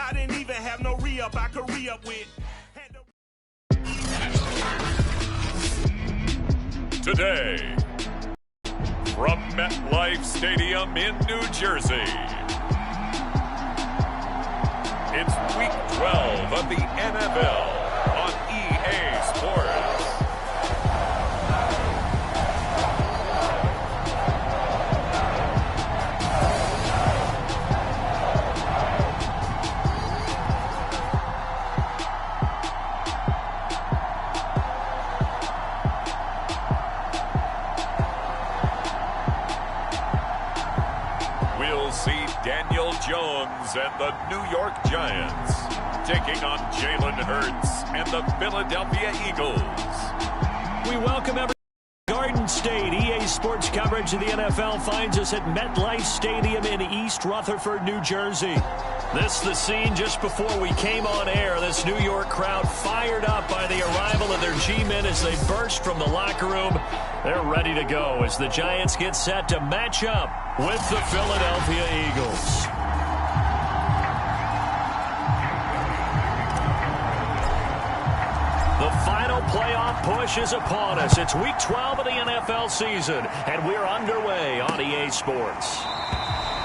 I didn't even have no re-up I could re-up with. Today, from MetLife Stadium in New Jersey, it's Week 12 of the NFL on EA Sports. Daniel Jones and the New York Giants taking on Jalen Hurts and the Philadelphia Eagles. We welcome everyone to Garden State. EA Sports coverage of the NFL finds us at MetLife Stadium in East Rutherford, New Jersey. This is the scene just before we came on air. This New York crowd fired up by the arrival of their G-men as they burst from the locker room. They're ready to go as the Giants get set to match up with the Philadelphia Eagles. The final playoff push is upon us. It's Week 12 of the NFL season, and we're underway on EA Sports.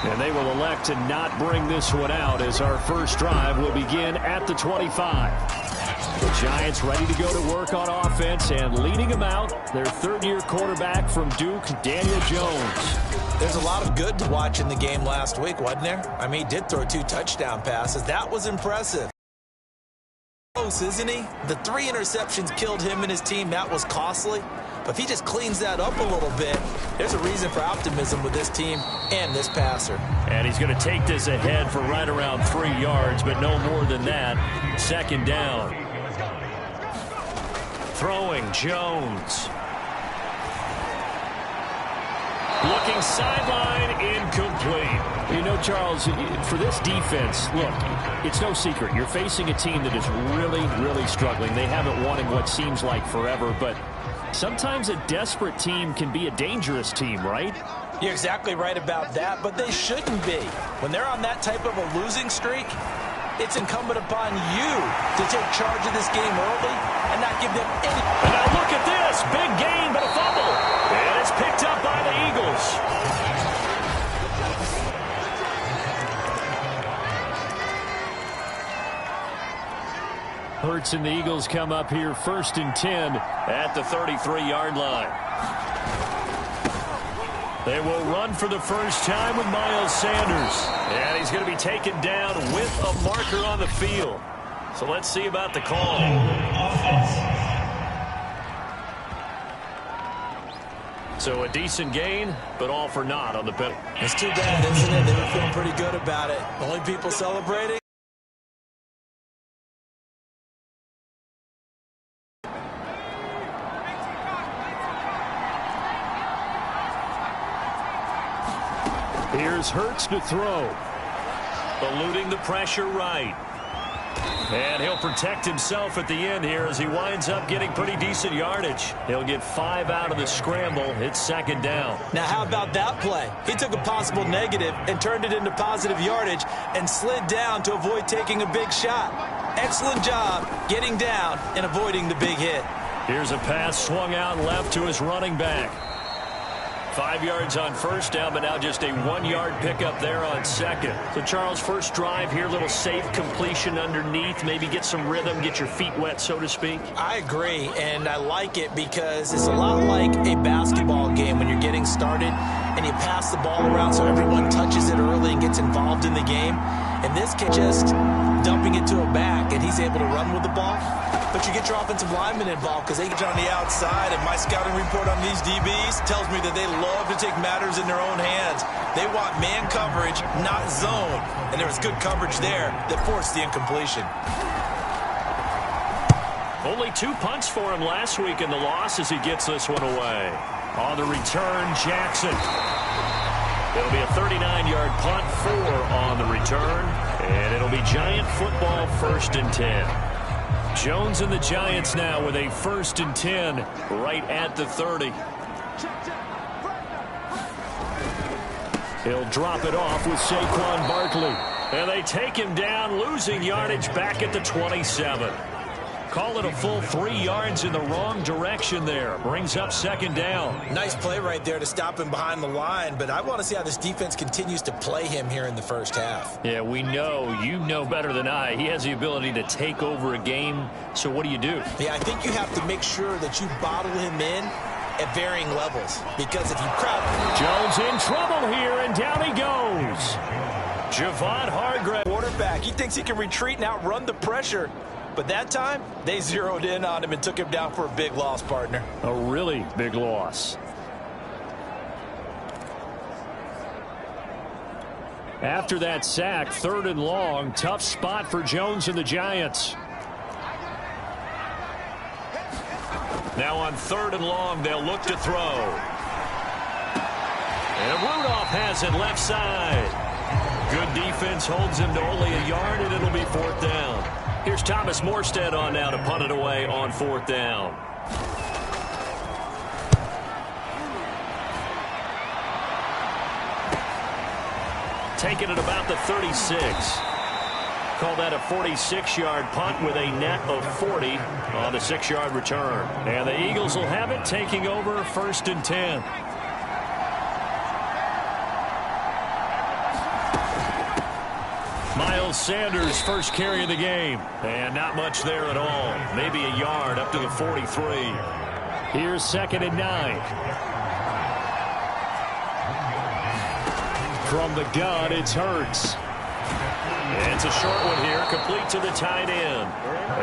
And they will elect to not bring this one out as our first drive will begin at the 25. The Giants ready to go to work on offense, and leading them out, their third-year quarterback from Duke, Daniel Jones. There's a lot of good to watch in the game last week, wasn't there? I mean, he did throw 2 touchdown passes. That was impressive. Close, isn't he? The 3 interceptions killed him and his team. That was costly. But if he just cleans that up a little bit, there's a reason for optimism with this team and this passer. And he's going to take this ahead for right around 3 yards, but no more than that. Second down. Throwing, Jones. Looking sideline, incomplete. You know, Charles, for this defense, look, it's no secret. You're facing a team that is really, really struggling. They haven't won in what seems like forever, but sometimes a desperate team can be a dangerous team, right? You're exactly right about that, but they shouldn't be. When they're on that type of a losing streak, it's incumbent upon you to take charge of this game early and not give them any. And now look at this. Big gain, but a fumble. And it's picked up by the Eagles. Hurts and the Eagles come up here 1st and 10 at the 33-yard line. They will run for the first time with Miles Sanders. And he's going to be taken down with a marker on the field. So let's see about the call. So a decent gain, but all for naught on the penalty. It's too bad, isn't it? They were feeling pretty good about it. Only people celebrating. Here's Hurts to throw. Eluding the pressure right. And he'll protect himself at the end here as he winds up getting pretty decent yardage. He'll get 5 out of the scramble. It's second down. Now, how about that play? He took a possible negative and turned it into positive yardage and slid down to avoid taking a big shot. Excellent job getting down and avoiding the big hit. Here's a pass swung out left to his running back. 5 yards on first down, but now just a 1-yard pickup there on second. So, Charles, first drive here, little safe completion underneath, maybe get some rhythm, get your feet wet, so to speak. I agree, and I like it because it's a lot like a basketball game when you're getting started and you pass the ball around so everyone touches it early and gets involved in the game. In this case, just dumping it to a back, and he's able to run with the ball. But you get your offensive linemen involved because they get on the outside, and my scouting report on these DBs tells me that they love to take matters in their own hands. They want man coverage, not zone. And there was good coverage there that forced the incompletion. Only 2 punts for him last week in the loss as he gets this one away. On the return, Jackson. It'll be a 39-yard punt, 4 on the return. And it'll be Giant football, 1st and 10. Jones and the Giants now with a 1st and 10 right at the 30. He'll drop it off with Saquon Barkley. And they take him down, losing yardage back at the 27. Call it a full 3 yards in the wrong direction there. Brings up second down. Nice play right there to stop him behind the line, but I want to see how this defense continues to play him here in the first half. Yeah, we know. You know better than I. He has the ability to take over a game, so what do you do? Yeah, I think you have to make sure that you bottle him in at varying levels, because if you crowd... Jones in trouble here, and down he goes. Javon Hargrave. Quarterback, he thinks he can retreat and outrun the pressure. But that time, they zeroed in on him and took him down for a big loss, partner. A really big loss. After that sack, 3rd and long, tough spot for Jones and the Giants. Now on 3rd and long, they'll look to throw. And Rudolph has it left side. Good defense holds him to only a yard, and it'll be 4th down. Here's Thomas Morstead on now to punt it away on 4th down. Taking it about the 36. Call that a 46-yard punt with a net of 40 on the 6-yard return. And the Eagles will have it, taking over 1st and 10. Miles Sanders, first carry of the game. And not much there at all. Maybe a yard up to the 43. Here's 2nd and 9. From the gun, it's Hurts. And it's a short one here, complete to the tight end.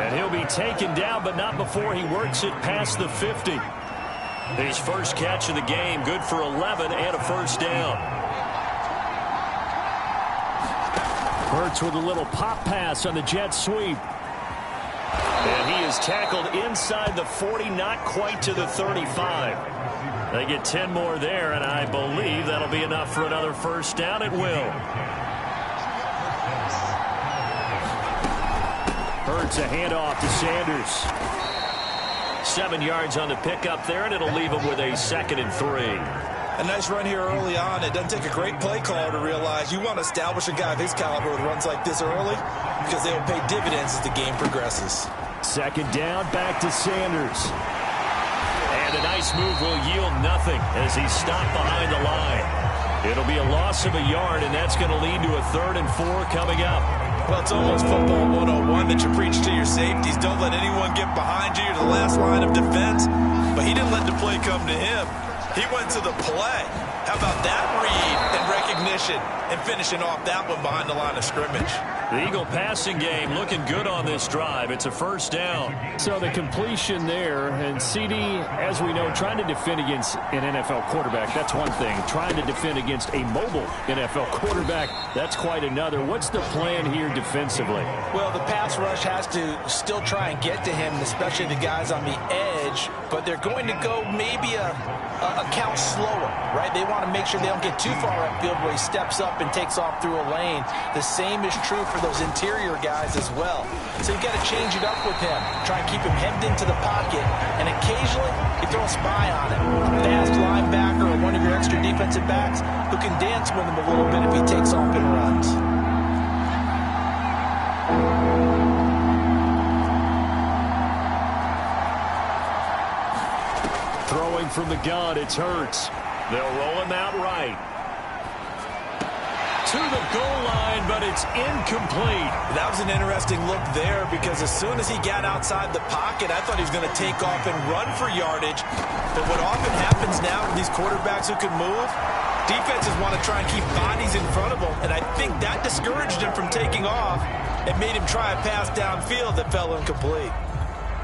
And he'll be taken down, but not before he works it past the 50. His first catch of the game, good for 11 and a 1st down. Hurts with a little pop pass on the jet sweep. And he is tackled inside the 40, not quite to the 35. They get 10 more there, and I believe that'll be enough for another 1st down. It will. Hurts a handoff to Sanders. 7 yards on the pickup there, and it'll leave him with a 2nd and 3. A nice run here early on. It doesn't take a great play caller to realize you want to establish a guy of his caliber with runs like this early, because they will pay dividends as the game progresses. 2nd down, back to Sanders. And a nice move will yield nothing as he's stopped behind the line. It'll be a loss of a yard, and that's going to lead to a 3rd and 4 coming up. Well, it's almost football 101 that you preach to your safeties. Don't let anyone get behind you. You're the last line of defense. But he didn't let the play come to him. He went to the play. How about that read and recognition and finishing off that one behind the line of scrimmage? The Eagle passing game looking good on this drive. It's a 1st down. So the completion there, and CD, as we know, trying to defend against an NFL quarterback, that's one thing. Trying to defend against a mobile NFL quarterback, that's quite another. What's the plan here defensively? Well, the pass rush has to still try and get to him, especially the guys on the edge, but they're going to go maybe a count slower, right? They want to make sure they don't get too far upfield where he steps up and takes off through a lane. The same is true for those interior guys as well. So you've got to change it up with him. Try and keep him hemmed into the pocket, and occasionally you throw a spy on him. A fast linebacker or one of your extra defensive backs who can dance with him a little bit if he takes off and runs. Throwing from the gun, it's Hurts. They'll roll him out right. To the goal line, but it's incomplete. That was an interesting look there, because as soon as he got outside the pocket, I thought he was going to take off and run for yardage. But what often happens now with these quarterbacks who can move, defenses want to try and keep bodies in front of them, and I think that discouraged him from taking off and made him try a pass downfield that fell incomplete.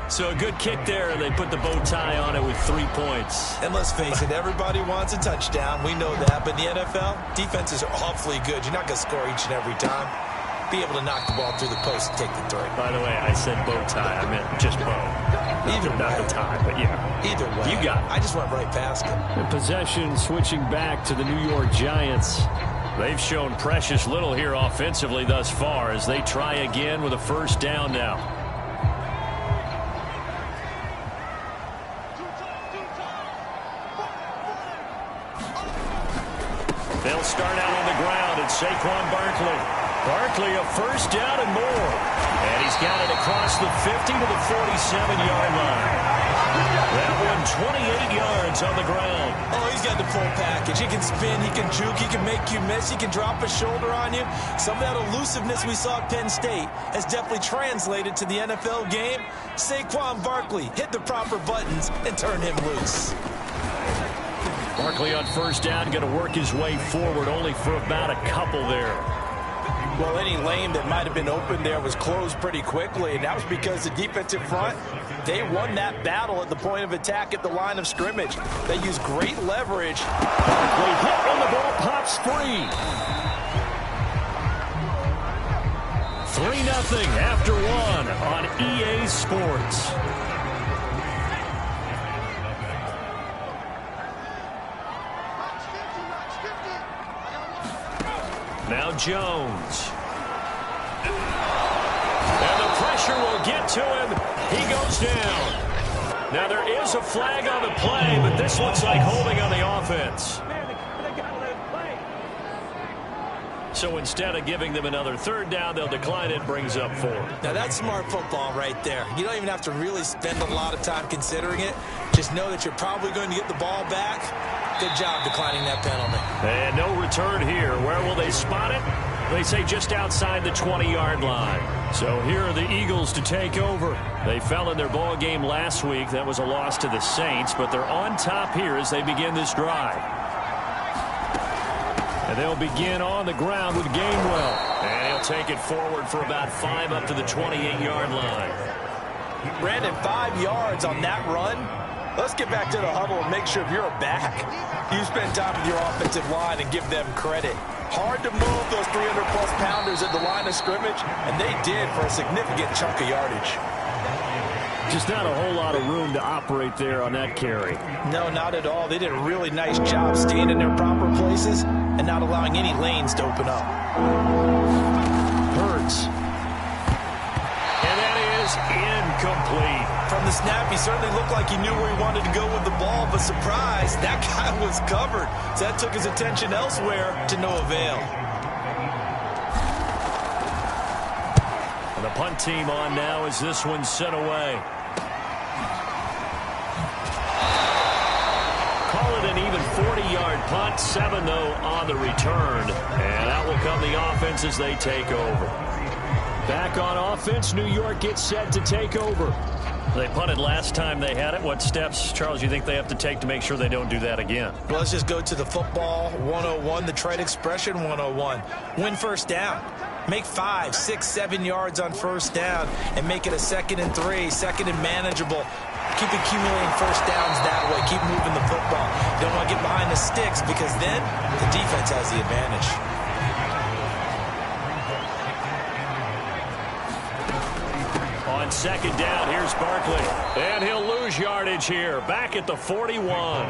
So a good kick there, and they put the bow tie on it with 3 points. And let's face it, everybody wants a touchdown. We know that. But in the NFL, defenses are awfully good. You're not going to score each and every time. Be able to knock the ball through the post and take the throw. By the way, I said bow tie. I meant just bow. Not the tie, but yeah. Either way. You got it. I just went right past it. The possession switching back to the New York Giants. They've shown precious little here offensively thus far as they try again with a 1st down now. They'll start out on the ground, and Saquon Barkley. Barkley a first down and more. And he's got it across the 50 to the 47-yard line. That one 28 yards on the ground. Oh, he's got the full package. He can spin, he can juke, he can make you miss, he can drop a shoulder on you. Some of that elusiveness we saw at Penn State has definitely translated to the NFL game. Saquon Barkley hit the proper buttons and turn him loose. Barkley on first down, going to work his way forward, only for about a couple there. Well, any lane that might have been open there was closed pretty quickly, and that was because the defensive front, they won that battle at the point of attack at the line of scrimmage. They used great leverage. Barkley hit when the ball pops free. 3-0 after one on EA Sports. Now Jones. And the pressure will get to him. He goes down. Now there is a flag on the play, but this looks like holding on the offense. So instead of giving them another third down, they'll decline it, brings up 4. Now that's smart football right there. You don't even have to really spend a lot of time considering it. Just know that you're probably going to get the ball back. Good job declining that penalty. And no return here. Where will they spot it? They say just outside the 20-yard line. So here are the Eagles to take over. They fell in their ball game last week. That was a loss to the Saints, but they're on top here as they begin this drive. And they'll begin on the ground with Gainwell. And he'll take it forward for about 5 up to the 28-yard line. Brandon, 5 yards on that run. Let's get back to the huddle and make sure if you're a back, you spend time with your offensive line and give them credit. Hard to move those 300-plus pounders at the line of scrimmage, and they did for a significant chunk of yardage. Just not a whole lot of room to operate there on that carry. No, not at all. They did a really nice job staying in their proper places and not allowing any lanes to open up. Hurts. And that is incomplete. From the snap, he certainly looked like he knew where he wanted to go with the ball, but surprise, that guy was covered. So that took his attention elsewhere to no avail. And the punt team on now as this one's sent away. Call it an even 40-yard punt, 7 though on the return. And out will come the offense as they take over. Back on offense, New York gets set to take over. They punted last time they had it. What steps, Charles, you think they have to take to make sure they don't do that again? Well, let's just go to the football 101, the trade expression 101. Win first down. Make 5, 6, 7 yards on first down and make it a 2nd and 3, 2nd and manageable. Keep accumulating first downs that way. Keep moving the football. Don't want to get behind the sticks because then the defense has the advantage. On 2nd down, here's Barkley. And he'll lose yardage here. Back at the 41.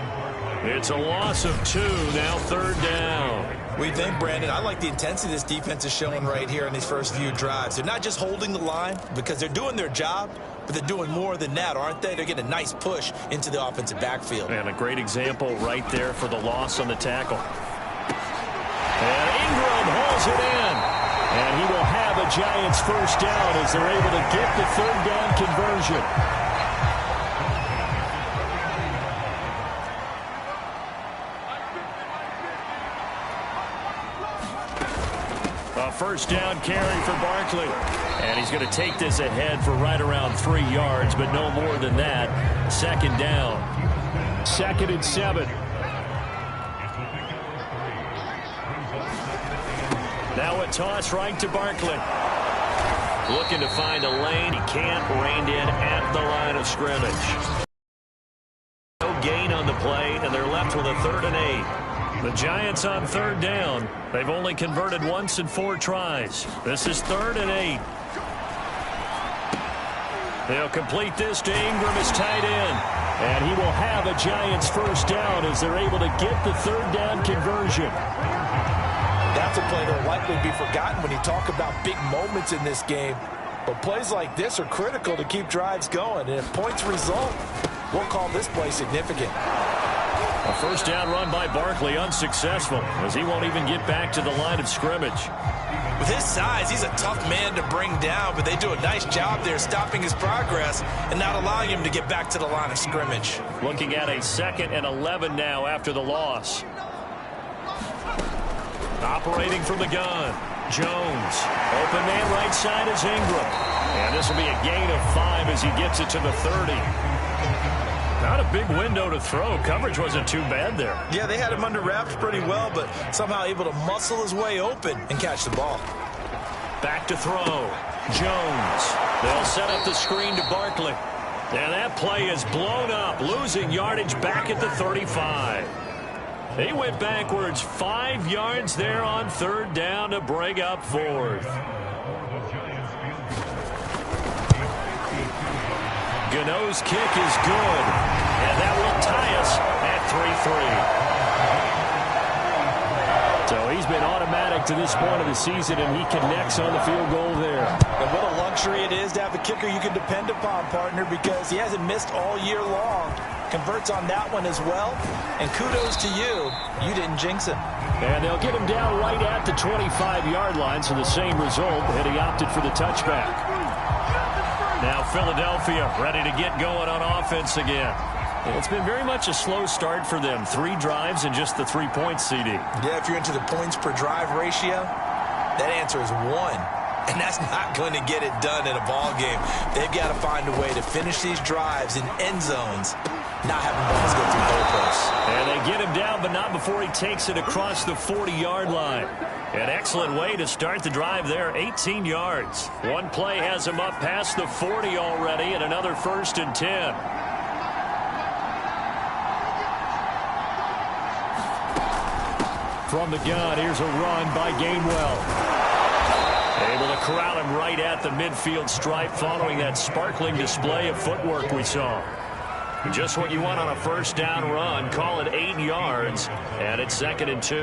It's a loss of 2, now 3rd down. We think, Brandon, I like the intensity this defense is showing right here in these first few drives. They're not just holding the line because they're doing their job, but they're doing more than that, aren't they? They're getting a nice push into the offensive backfield. And a great example right there for the loss on the tackle. And Ingram holds it in. And he will have a Giants first down as they're able to get the 3rd down conversion. A first down carry for Barkley. And he's going to take this ahead for right around 3 yards, but no more than that. 2nd down. 2nd and 7. Now a toss right to Barkley. Looking to find a lane. He can't. Reined in at the line of scrimmage. No gain on the play, and they're left with a 3rd and 8. The Giants on 3rd down. They've only converted once in 4 tries. This is 3rd and 8. They'll complete this to Ingram as tight end. And he will have a Giants first down as they're able to get the 3rd down conversion. That's a play that will likely be forgotten when you talk about big moments in this game. But plays like this are critical to keep drives going. And if points result, we'll call this play significant. A first down run by Barkley, unsuccessful, as he won't even get back to the line of scrimmage. With his size, he's a tough man to bring down, but they do a nice job there stopping his progress and not allowing him to get back to the line of scrimmage. Looking at a 2nd and 11 now after the loss. Operating from the gun, Jones. Open man right side is Ingram. And this will be a gain of 5 as he gets it to the 30. Not a big window to throw. Coverage wasn't too bad there. Yeah, they had him under wraps pretty well, but somehow able to muscle his way open and catch the ball. Back to throw. Jones. They'll set up the screen to Barkley. And that play is blown up, losing yardage back at the 35. He went backwards 5 yards there on 3rd down to bring up 4th. Gano's kick is good, and that will tie us at 3-3. So he's been automatic to this point of the season, and he connects on the field goal there. And what a luxury it is to have a kicker you can depend upon, partner, because he hasn't missed all year long. Converts on that one as well, and kudos to you. You didn't jinx it. And they'll get him down right at the 25-yard line, so the same result, and he opted for the touchback. Now Philadelphia ready to get going on offense again. It's been very much a slow start for them. 3 drives and just the 3 points, CD. Yeah, if you're into the points per drive ratio, that answer is 1. And that's not going to get it done in a ball game. They've got to find a way to finish these drives in end zones, not having balls go through goalposts. And they get him down, but not before he takes it across the 40-yard line. An excellent way to start the drive there, 18 yards. One play has him up past the 40 already, and another 1st and 10. From the gun, here's a run by Gainwell. Able to corral him right at the midfield stripe following that sparkling display of footwork we saw. Just what you want on a first down run. Call it 8 yards, and it's 2nd and 2.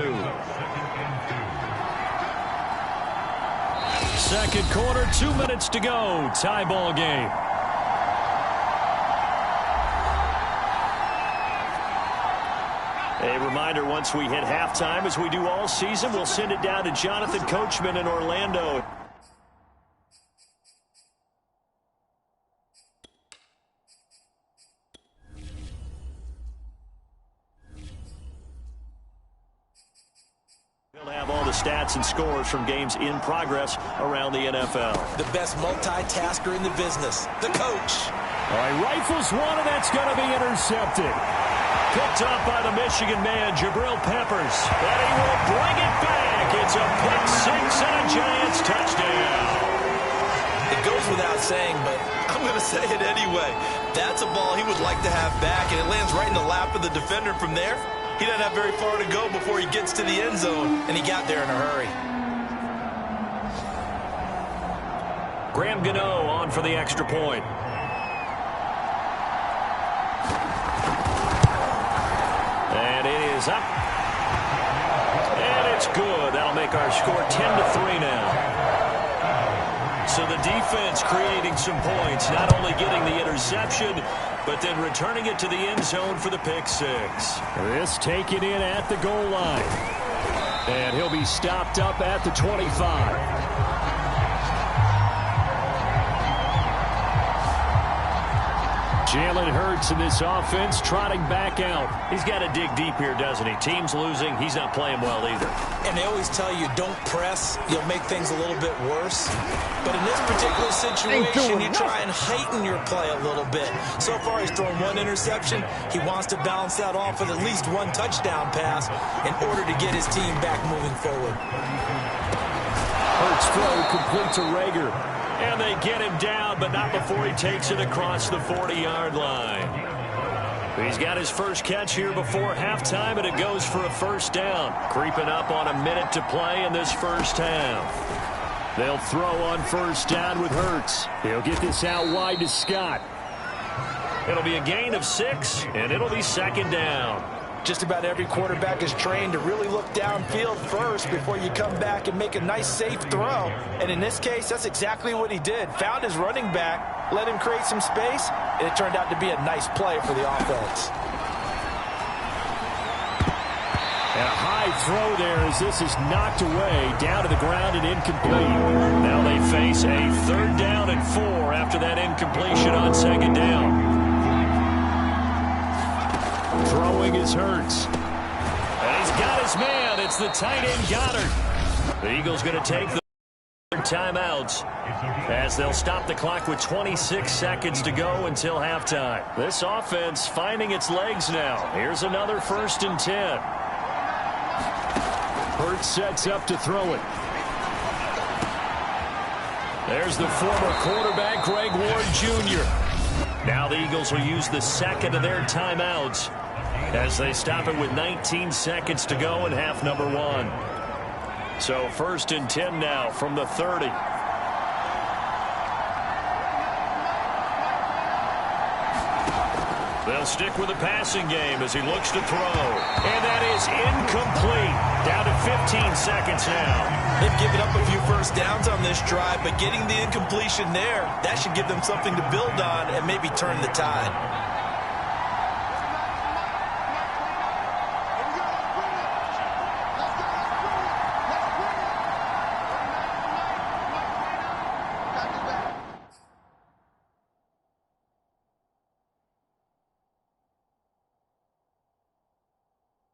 2nd quarter, 2 minutes to go. Tie ball game. A reminder, once we hit halftime, as we do all season, we'll send it down to Jonathan Coachman in Orlando. We'll have all the stats and scores from games in progress around the NFL. The best multitasker in the business, the coach. All right, rifles one, and that's going to be intercepted. Picked up by the Michigan man, Jabril Peppers. And he will bring it back. It's a pick 6 and a Giants touchdown. It goes without saying, but I'm going to say it anyway. That's a ball he would like to have back, and it lands right in the lap of the defender from there. He doesn't have very far to go before he gets to the end zone, and he got there in a hurry. Graham Gano on for the extra point. And it is up. And it's good. That'll make our score 10-3 now. So the defense creating some points, not only getting the interception, but then returning it to the end zone for the pick 6. This taken in at the goal line. And he'll be stopped up at the 25. Jalen Hurts in this offense trotting back out. He's got to dig deep here, doesn't he? Team's losing. He's not playing well either. And they always tell you, don't press. You'll make things a little bit worse. But in this particular situation, you try and heighten your play a little bit. So far, he's thrown 1 interception. He wants to balance that off with at least 1 touchdown pass in order to get his team back moving forward. Hurts throw complete to Rager. And they get him down, but not before he takes it across the 40-yard line. He's got his first catch here before halftime, and it goes for a first down. Creeping up on a minute to play in this first half. They'll throw on first down with Hurts. He'll get this out wide to Scott. It'll be a gain of 6, and it'll be 2nd down. Just about every quarterback is trained to really look downfield first before you come back and make a nice, safe throw. And in this case, that's exactly what he did. Found his running back, let him create some space, and it turned out to be a nice play for the offense. And a high throw there as this is knocked away, down to the ground and incomplete. Now they face a 3rd down and 4 after that incompletion on 2nd down. Throwing is Hurts. And he's got his man. It's the tight end Goddard. The Eagles going to take the timeouts as they'll stop the clock with 26 seconds to go until halftime. This offense finding its legs now. Here's another 1st and 10. Hurts sets up to throw it. There's the former quarterback, Greg Ward Jr. Now the Eagles will use the 2nd of their timeouts as they stop it with 19 seconds to go in half number 1. So 1st and 10 now from the 30. They'll stick with the passing game as he looks to throw. And that is incomplete. Down to 15 seconds now. They've given up a few 1st downs on this drive, but getting the incompletion there, that should give them something to build on and maybe turn the tide.